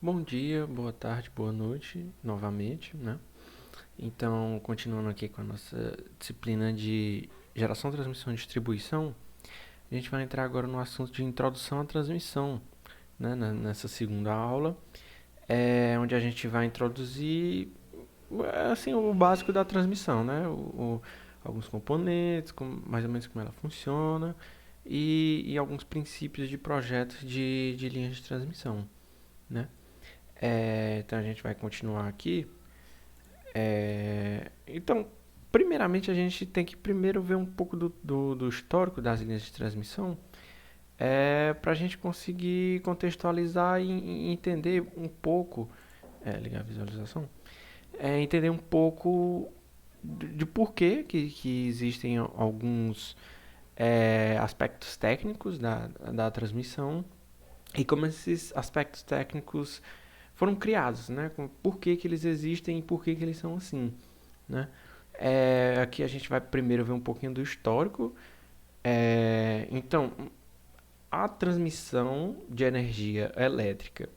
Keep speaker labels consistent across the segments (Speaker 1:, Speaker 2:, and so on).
Speaker 1: Bom dia, boa tarde, boa noite, novamente, né? Então, continuando aqui com a nossa disciplina de geração, transmissão e distribuição, a gente vai entrar agora no assunto de introdução à transmissão, né? Nessa segunda aula, onde a gente vai introduzir, assim, o básico da transmissão, né? Alguns componentes, mais ou menos como ela funciona, e alguns princípios de projetos de linhas de transmissão, né? Então a gente vai continuar aqui. Então, primeiramente a gente tem que primeiro ver um pouco do histórico das linhas de transmissão, para a gente conseguir contextualizar e entender um pouco, ligar a visualização, entender um pouco de porquê que existem alguns aspectos técnicos da transmissão e como esses aspectos técnicos foram criados, né? Por que eles existem e por que eles são assim, né? Aqui a gente vai primeiro ver um pouquinho do histórico. Então, a transmissão de energia elétrica,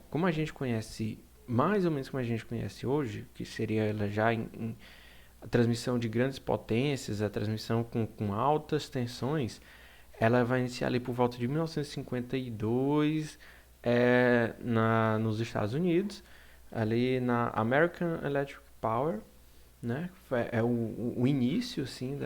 Speaker 1: como a gente conhece, mais ou menos como a gente conhece hoje, que seria ela já em a transmissão de grandes potências, a transmissão com altas tensões, ela vai iniciar ali por volta de 1952 nos Estados Unidos, ali na American Electric Power, né? É o início assim,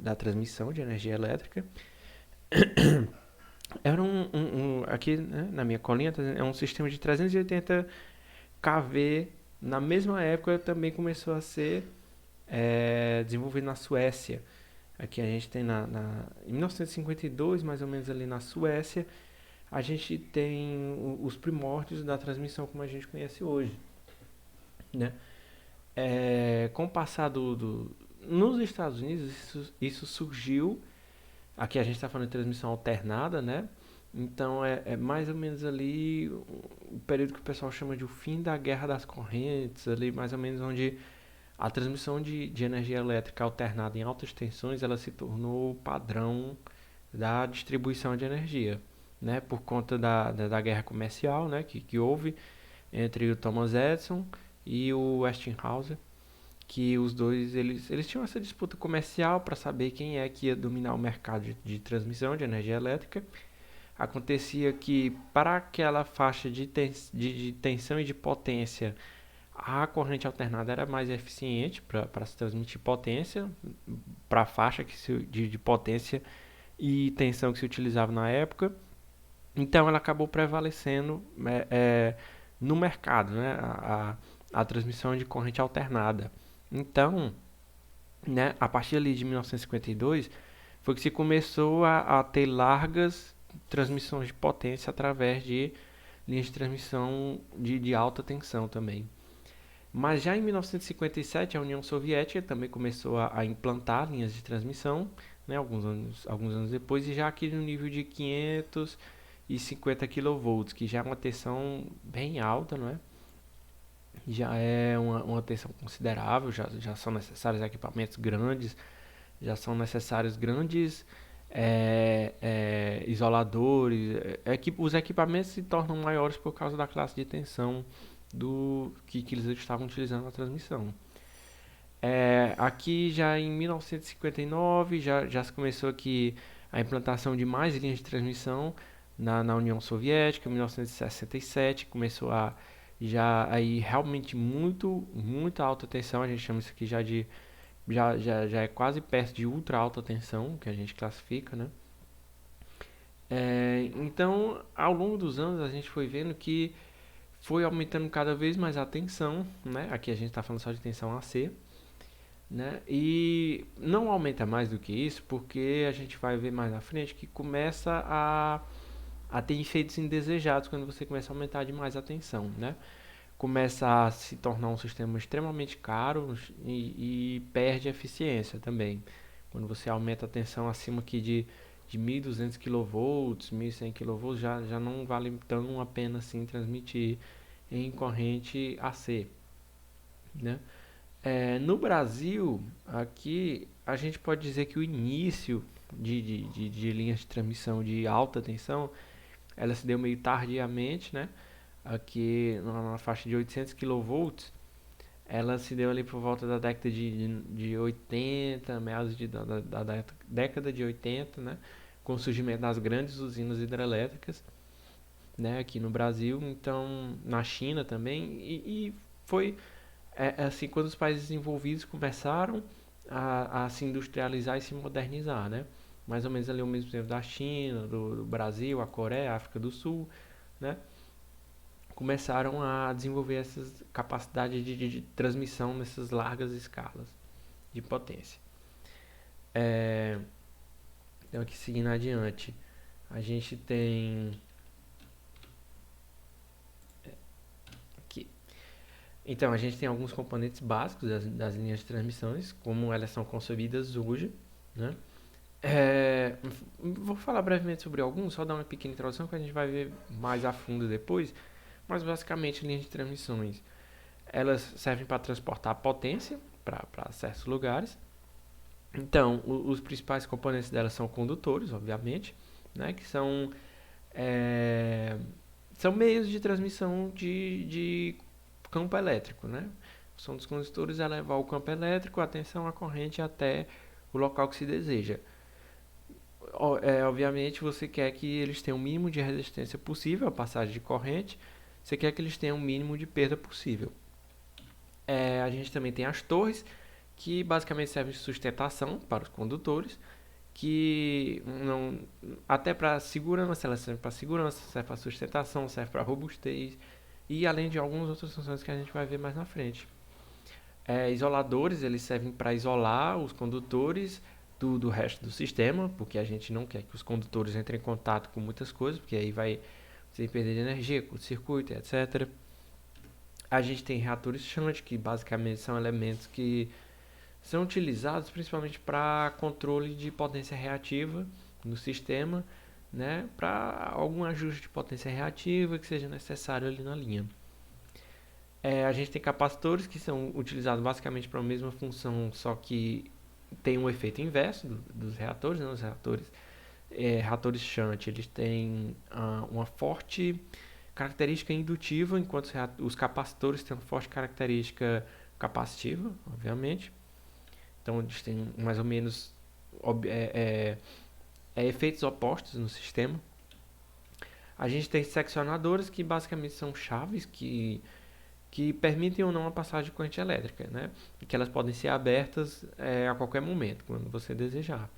Speaker 1: da transmissão de energia elétrica. Era aqui, né, na minha colinha, é um sistema de 380 kV. Na mesma época também começou a ser desenvolvido na Suécia. Aqui a gente tem em 1952, mais ou menos ali na Suécia, a gente tem os primórdios da transmissão como a gente conhece hoje, né? Com o passar nos Estados Unidos, isso surgiu. Aqui a gente está falando de transmissão alternada, né? Então é mais ou menos ali o período que o pessoal chama de o fim da guerra das correntes, ali mais ou menos onde a transmissão de energia elétrica alternada em altas tensões ela se tornou padrão da distribuição de energia, né? Por conta da guerra comercial, né? Que houve entre o Thomas Edison e o Westinghouse, que os dois eles tinham essa disputa comercial para saber quem é que ia dominar o mercado de transmissão de energia elétrica. Acontecia que para aquela faixa de tensão e de potência, a corrente alternada era mais eficiente para se transmitir potência para a faixa de potência e tensão que se utilizava na época. Então ela acabou prevalecendo no mercado, né? A transmissão de corrente alternada. Então, né, a partir ali de 1952, foi que se começou a ter largas transmissões de potência através de linhas de transmissão de alta tensão também. Mas já em 1957, a União Soviética também começou a implantar linhas de transmissão, né, alguns anos depois, e já aqui no nível de 550 kV, que já é uma tensão bem alta, não é? Já é uma tensão considerável, já são necessários equipamentos grandes, já são necessários grandes isoladores. Os equipamentos se tornam maiores por causa da classe de tensão que eles estavam utilizando na transmissão. Aqui já em 1959 já se começou aqui a implantação de mais linhas de transmissão na União Soviética. Em 1967 começou a já aí realmente muita alta tensão. A gente chama isso aqui já é quase perto de ultra alta tensão que a gente classifica, né? Então ao longo dos anos a gente foi vendo que foi aumentando cada vez mais a tensão, né? Aqui a gente está falando só de tensão AC, né? E não aumenta mais do que isso, porque a gente vai ver mais na frente que começa a ter efeitos indesejados quando você começa a aumentar demais a tensão, né? Começa a se tornar um sistema extremamente caro e perde eficiência também. Quando você aumenta a tensão acima aqui de 1200 kV, 1100 kV, já não vale tão a pena assim transmitir em corrente AC, né? No Brasil, aqui a gente pode dizer que o início de linhas de transmissão de alta tensão, ela se deu meio tardiamente, né? aqui na faixa de 800 kV, ela se deu ali por volta da década de 80, meados da década de 80, né? Com o surgimento das grandes usinas hidrelétricas, né? Aqui no Brasil, então na China também, e foi assim quando os países desenvolvidos começaram a se industrializar e se modernizar, né? Mais ou menos ali ao mesmo tempo da China, do Brasil, a Coreia, a África do Sul, né? Começaram a desenvolver essas capacidades de transmissão nessas largas escalas de potência. Então aqui seguindo adiante, a gente tem aqui. Então a gente tem alguns componentes básicos das linhas de transmissões, como elas são concebidas hoje, né? Vou falar brevemente sobre alguns, só dar uma pequena introdução que a gente vai ver mais a fundo depois. Mas basicamente linhas de transmissões, elas servem para transportar potência para certos lugares. Então, os principais componentes delas são condutores, obviamente, né, que são meios de transmissão de campo elétrico, né? A função dos condutores é levar o campo elétrico, a tensão, a corrente até o local que se deseja. Obviamente, você quer que eles tenham o mínimo de resistência possível à passagem de corrente, você quer que eles tenham o mínimo de perda possível. A gente também tem as torres, que basicamente servem de sustentação para os condutores, que não, até para segurança, elas servem para segurança, servem para sustentação, servem para robustez, e além de algumas outras funções que a gente vai ver mais na frente. Isoladores, eles servem para isolar os condutores do resto do sistema, porque a gente não quer que os condutores entrem em contato com muitas coisas, porque aí vai sem perder de energia, curto-circuito, etc. A gente tem reatores shunt, que basicamente são elementos que são utilizados principalmente para controle de potência reativa no sistema, né, para algum ajuste de potência reativa que seja necessário ali na linha. A gente tem capacitores que são utilizados basicamente para a mesma função, só que tem um efeito inverso dos reatores, né? Os reatores shunt, eles têm uma forte característica indutiva, enquanto os capacitores têm uma forte característica capacitiva, obviamente. Então eles têm mais ou menos efeitos opostos no sistema. A gente tem seccionadores que basicamente são chaves que permitem ou não a passagem de corrente elétrica, né? E que elas podem ser abertas a qualquer momento, quando você desejar.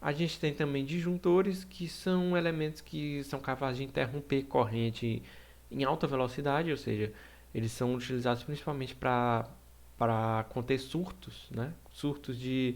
Speaker 1: A gente tem também disjuntores, que são elementos que são capazes de interromper corrente em alta velocidade, ou seja, eles são utilizados principalmente para conter surtos, né? Surtos de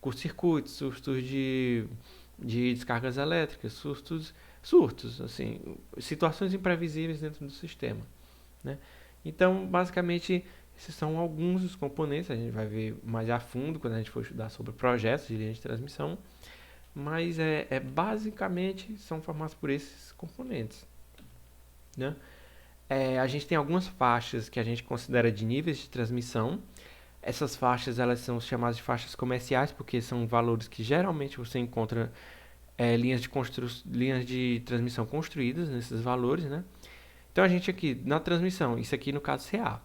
Speaker 1: curto-circuito, surtos de descargas elétricas, surtos, assim, situações imprevisíveis dentro do sistema, né? Então, basicamente, esses são alguns dos componentes, a gente vai ver mais a fundo quando a gente for estudar sobre projetos de linha de transmissão, mas basicamente são formados por esses componentes, né? A gente tem algumas faixas que a gente considera de níveis de transmissão. Essas faixas elas são chamadas de faixas comerciais porque são valores que geralmente você encontra linhas de transmissão construídas nesses valores, né? Então a gente aqui na transmissão, isso aqui no caso CA.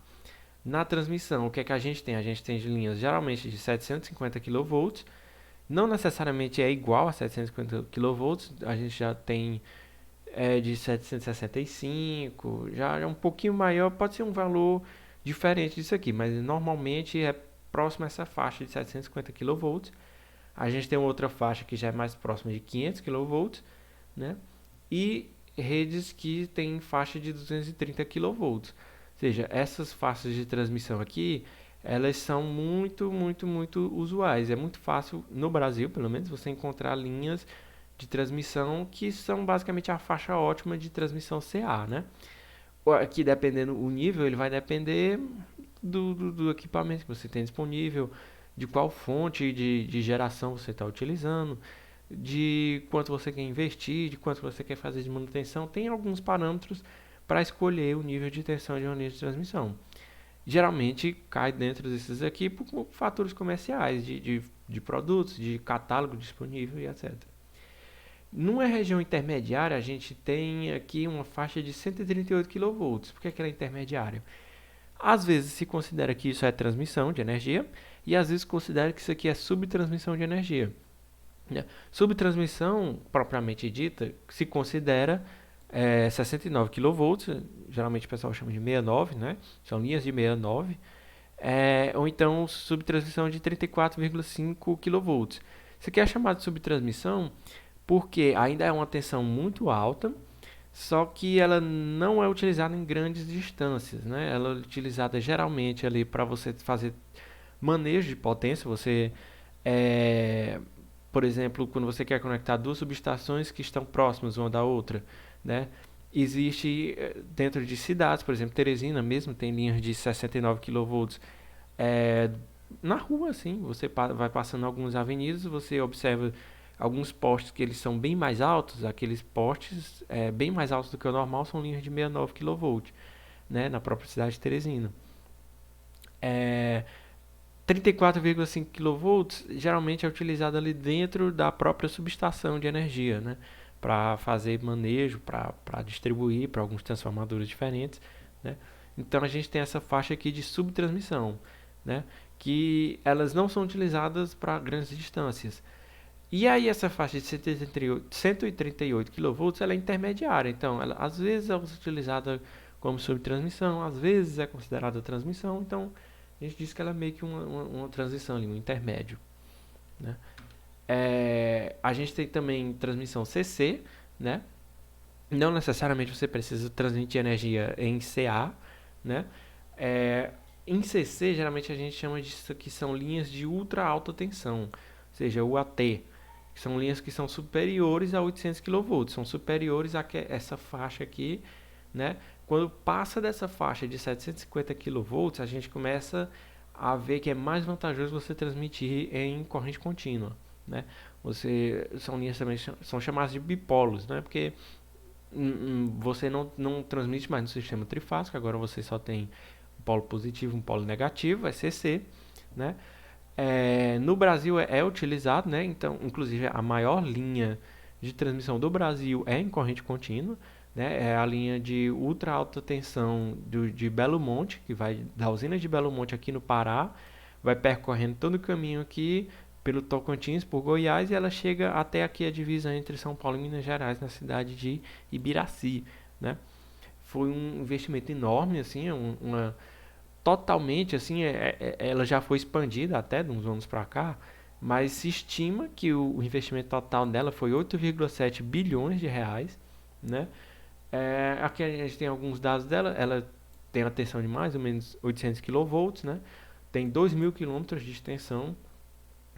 Speaker 1: Na transmissão, o que é que a gente tem? A gente tem linhas geralmente de 750 kV, não necessariamente é igual a 750 kV, a gente já tem de 765, já é um pouquinho maior, pode ser um valor diferente disso aqui, mas normalmente é próximo a essa faixa de 750 kV. A gente tem outra faixa que já é mais próxima de 500 kV, né? E redes que tem faixa de 230 kV. Ou seja, essas faixas de transmissão aqui, elas são muito, muito, muito usuais. É muito fácil, no Brasil pelo menos, você encontrar linhas de transmissão que são basicamente a faixa ótima de transmissão CA, né? Aqui, dependendo o nível, ele vai depender do equipamento que você tem disponível, de qual fonte de geração você está utilizando, de quanto você quer investir, de quanto você quer fazer de manutenção. Tem alguns parâmetros para escolher o nível de tensão de uma linha de transmissão. Geralmente cai dentro desses aqui por fatores comerciais, de produtos, de catálogo disponível e etc. Numa região intermediária, a gente tem aqui uma faixa de 138 kV. Por que ela é intermediária? Às vezes se considera que isso é transmissão de energia e às vezes considera que isso aqui é subtransmissão de energia, né? Subtransmissão, propriamente dita, se considera 69 kV, geralmente o pessoal chama de 69, né? São linhas de 69, ou então subtransmissão de 34,5 kV. Isso aqui é chamado de subtransmissão porque ainda é uma tensão muito alta, só que ela não é utilizada em grandes distâncias, né? Ela é utilizada geralmente ali para você fazer manejo de potência. Você, é, por exemplo, quando você quer conectar duas subestações que estão próximas uma da outra, né? Existe dentro de cidades, por exemplo, Teresina mesmo tem linhas de 69 kV é, na rua, assim, você vai passando algumas avenidas, você observa alguns postes que eles são bem mais altos, aqueles postes bem mais altos do que o normal, são linhas de 69 kV, né, na própria cidade de Teresina. É, 34,5 kV geralmente é utilizado ali dentro da própria subestação de energia, né, para fazer manejo, para distribuir para alguns transformadores diferentes, né. Então a gente tem essa faixa aqui de subtransmissão, né, que elas não são utilizadas para grandes distâncias. E aí essa faixa de 138 kV ela é intermediária, então ela às vezes é utilizada como subtransmissão, às vezes é considerada transmissão, então a gente diz que ela é meio que uma transição ali, um intermédio, né? A gente tem também transmissão CC, né? Não necessariamente você precisa transmitir energia em CA, né? É, em CC, geralmente a gente chama disso que são linhas de ultra alta tensão, ou seja, UAT, que são linhas que são superiores a 800 kV, são superiores a essa faixa aqui, né? Quando passa dessa faixa de 750 kV, a gente começa a ver que é mais vantajoso você transmitir em corrente contínua, né? São linhas também são chamadas de bipolos, né? Porque você não transmite mais no sistema trifásico, agora você só tem um polo positivo, um polo negativo, é CC, né? No Brasil é utilizado, né? Então, inclusive a maior linha de transmissão do Brasil é em corrente contínua, né? É a linha de ultra alta tensão de Belo Monte, que vai da usina de Belo Monte aqui no Pará, vai percorrendo todo o caminho aqui pelo Tocantins, por Goiás, e ela chega até aqui a divisa entre São Paulo e Minas Gerais, na cidade de Ibiraci, né? Foi um investimento enorme, assim, uma totalmente, assim, ela já foi expandida até de uns anos para cá, mas se estima que o investimento total dela foi 8,7 bilhões de reais, né? Aqui a gente tem alguns dados dela, ela tem a tensão de mais ou menos 800 kV, né? Tem 2.000 quilômetros de extensão,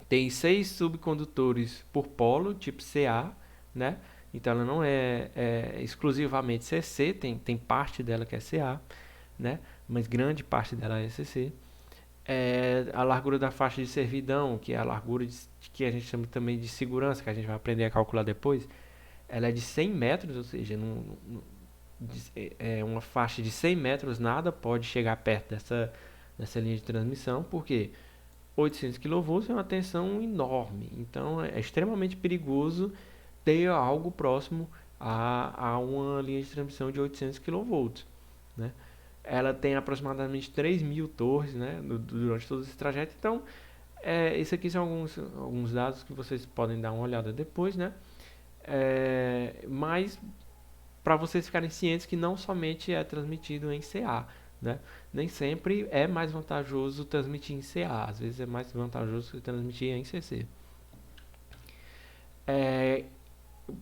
Speaker 1: tem 6 subcondutores por polo, tipo CA, né? Então ela não é exclusivamente CC, tem parte dela que é CA, né? Mas grande parte dela é CC. A largura da faixa de servidão, que é a largura que a gente chama também de segurança, que a gente vai aprender a calcular depois, ela é de 100 metros, ou seja, uma faixa de 100 metros, nada pode chegar perto dessa linha de transmissão, porque 800 kV é uma tensão enorme, então é extremamente perigoso ter algo próximo a uma linha de transmissão de 800 kV, né? Ela tem aproximadamente 3.000 torres, né, durante todo esse trajeto. Então, esses aqui são alguns dados que vocês podem dar uma olhada depois, né? Mas para vocês ficarem cientes que não somente é transmitido em CA, né? Nem sempre é mais vantajoso transmitir em CA, às vezes é mais vantajoso transmitir em CC.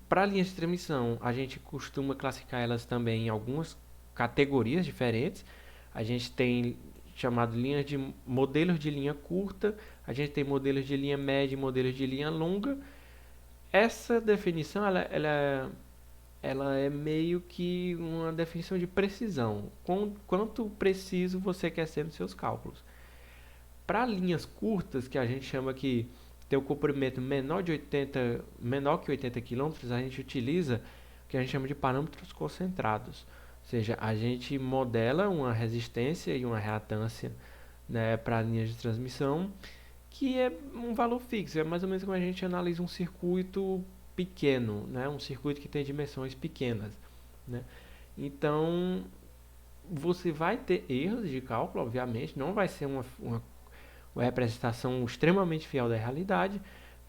Speaker 1: Para linhas de transmissão, a gente costuma classificar elas também em algumas categorias diferentes. A gente tem chamado linhas de modelos de linha curta, a gente tem modelos de linha média e modelos de linha longa. Essa definição ela é meio que uma definição de precisão. Quanto preciso você quer ser nos seus cálculos. Para linhas curtas, que a gente chama que tem o comprimento menor que 80 km, a gente utiliza o que a gente chama de parâmetros concentrados. Ou seja, a gente modela uma resistência e uma reatância, né, para linhas de transmissão, que é um valor fixo. É mais ou menos como a gente analisa um circuito pequeno, né? Um circuito que tem dimensões pequenas, né? Então, você vai ter erros de cálculo, obviamente, não vai ser uma representação extremamente fiel da realidade,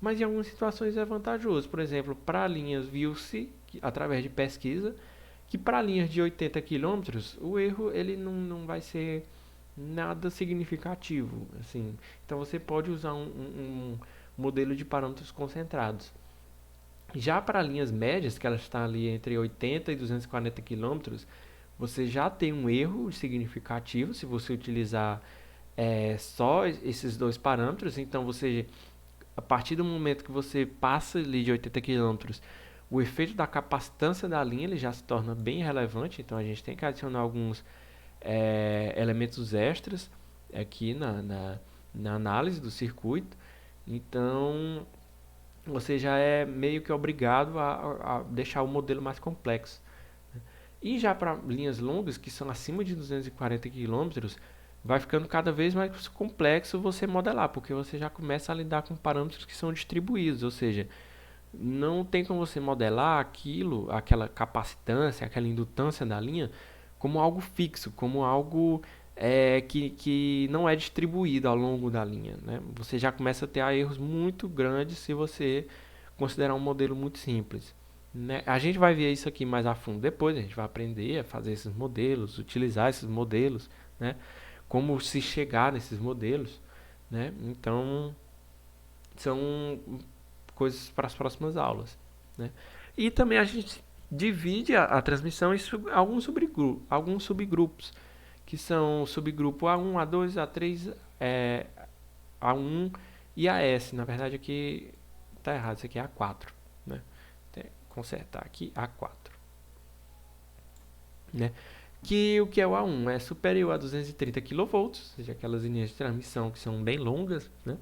Speaker 1: mas em algumas situações é vantajoso. Por exemplo, para linhas viu-se, através de pesquisa, que para linhas de 80 quilômetros, o erro ele não vai ser nada significativo. Assim. Então, você pode usar um modelo de parâmetros concentrados. Já para linhas médias, que elas estão ali entre 80 e 240 quilômetros, você já tem um erro significativo se você utilizar só esses dois parâmetros. Então, você, a partir do momento que você passa ali de 80 quilômetros, o efeito da capacitância da linha ele já se torna bem relevante. Então, a gente tem que adicionar alguns elementos extras aqui na análise do circuito. Então, você já é meio que obrigado a deixar o modelo mais complexo. E já para linhas longas, que são acima de 240 quilômetros, vai ficando cada vez mais complexo você modelar, porque você já começa a lidar com parâmetros que são distribuídos, ou seja, não tem como você modelar aquilo, aquela capacitância, aquela indutância da linha, como algo fixo, como algo que não é distribuído ao longo da linha. Né? Você já começa a ter erros muito grandes se você considerar um modelo muito simples. Né? A gente vai ver isso aqui mais a fundo depois, a gente vai aprender a fazer esses modelos, utilizar esses modelos, né? Como se chegar nesses modelos. Né? Então, são coisas para as próximas aulas. Né? E também a gente divide a transmissão em alguns subgrupos, que são o subgrupo A1, A2, A3, A1 e AS. Na verdade aqui está errado, isso aqui é A4. Né? Consertar aqui A4. Né? Que o que é o A1? É superior a 230 kV, ou seja, aquelas linhas de transmissão que são bem longas, né?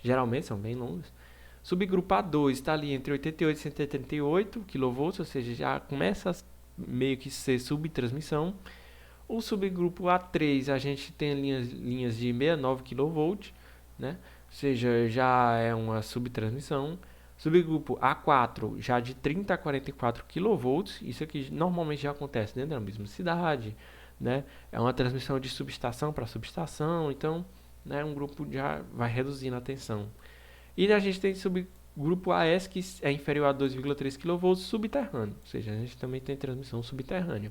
Speaker 1: Geralmente são bem longas. Subgrupo A2 está ali entre 88 e 138 kV, ou seja, já começa a meio que ser subtransmissão. O subgrupo A3 a gente tem linhas de 69 kV, né? Ou seja, já é uma subtransmissão. Subgrupo A4 já de 30 a 44 kV, isso aqui normalmente já acontece dentro da mesma cidade, né? É uma transmissão de subestação para subestação, então, né, um grupo já vai reduzindo a tensão. E a gente tem subgrupo AS que é inferior a 2,3 kV subterrâneo, ou seja, a gente também tem transmissão subterrânea.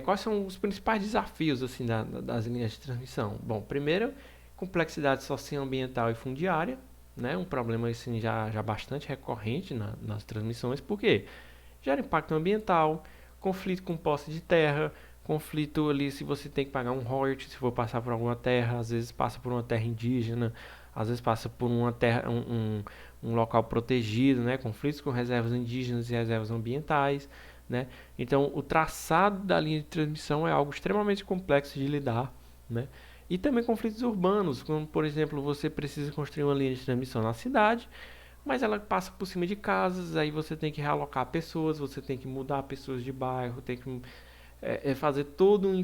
Speaker 1: Quais são os principais desafios assim, das linhas de transmissão? Bom, primeiro, complexidade socioambiental e fundiária, né? Um problema assim, já bastante recorrente nas transmissões, porque gera impacto ambiental, conflito com posse de terra, conflito ali se você tem que pagar um royalty se for passar por alguma terra, às vezes passa por uma terra indígena, às vezes passa por uma terra, um local protegido, né? Conflitos com reservas indígenas e reservas ambientais. Né? Então, o traçado da linha de transmissão é algo extremamente complexo de lidar. Né? E também conflitos urbanos, como, por exemplo, você precisa construir uma linha de transmissão na cidade, mas ela passa por cima de casas, aí você tem que realocar pessoas, você tem que mudar pessoas de bairro, tem que fazer toda uma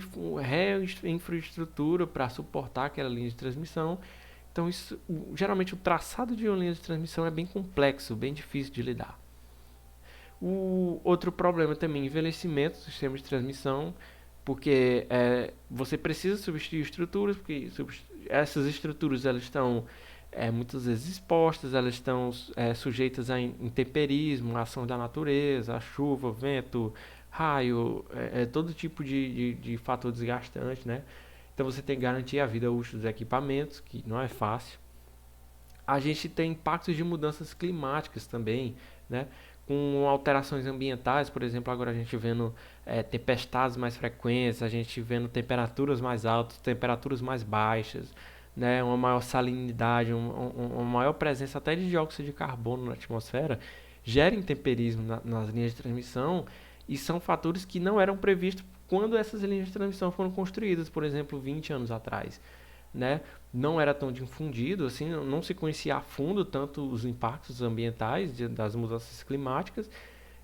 Speaker 1: infraestrutura para suportar aquela linha de transmissão. Então, geralmente, o traçado de uma linha de transmissão é bem complexo, bem difícil de lidar. O outro problema também é envelhecimento do sistema de transmissão, porque você precisa substituir estruturas, porque essas estruturas elas estão muitas vezes expostas, elas estão sujeitas a intemperismo, a ação da natureza, a chuva, vento, raio, todo tipo de fator desgastante, né? Então você tem que garantir a vida útil dos equipamentos, que não é fácil. A gente tem impactos de mudanças climáticas também, né? Com alterações ambientais, por exemplo, agora a gente vendo tempestades mais frequentes, a gente vendo temperaturas mais altas, temperaturas mais baixas, né, uma maior salinidade, uma maior presença até de dióxido de carbono na atmosfera, gera intemperismo nas linhas de transmissão e são fatores que não eram previstos quando essas linhas de transmissão foram construídas, por exemplo, 20 anos atrás. Né? Não era tão difundido, assim, não se conhecia a fundo tanto os impactos ambientais das mudanças climáticas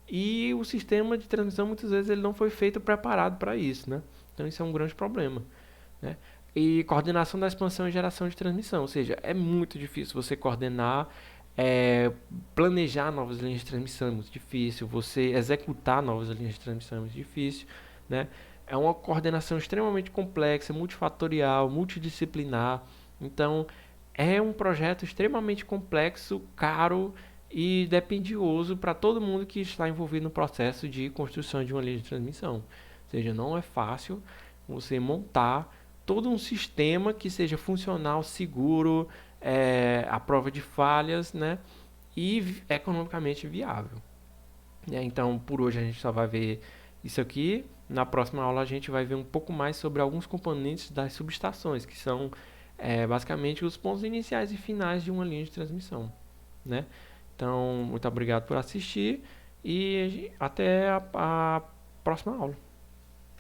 Speaker 1: e o sistema de transmissão muitas vezes ele não foi feito preparado para isso, né? Então isso é um grande problema, né? E coordenação da expansão e geração de transmissão, ou seja, é muito difícil você coordenar Planejar novas linhas de transmissão é muito difícil, você executar novas linhas de transmissão é muito difícil, né? É uma coordenação extremamente complexa, multifatorial, multidisciplinar. Então, é um projeto extremamente complexo, caro e dependioso para todo mundo que está envolvido no processo de construção de uma linha de transmissão. Ou seja, não é fácil você montar todo um sistema que seja funcional, seguro, à prova de falhas, né? E economicamente viável. Então, por hoje a gente só vai ver isso aqui. Na próxima aula a gente vai ver um pouco mais sobre alguns componentes das subestações, que são basicamente os pontos iniciais e finais de uma linha de transmissão, né? Então, muito obrigado por assistir e até a próxima aula.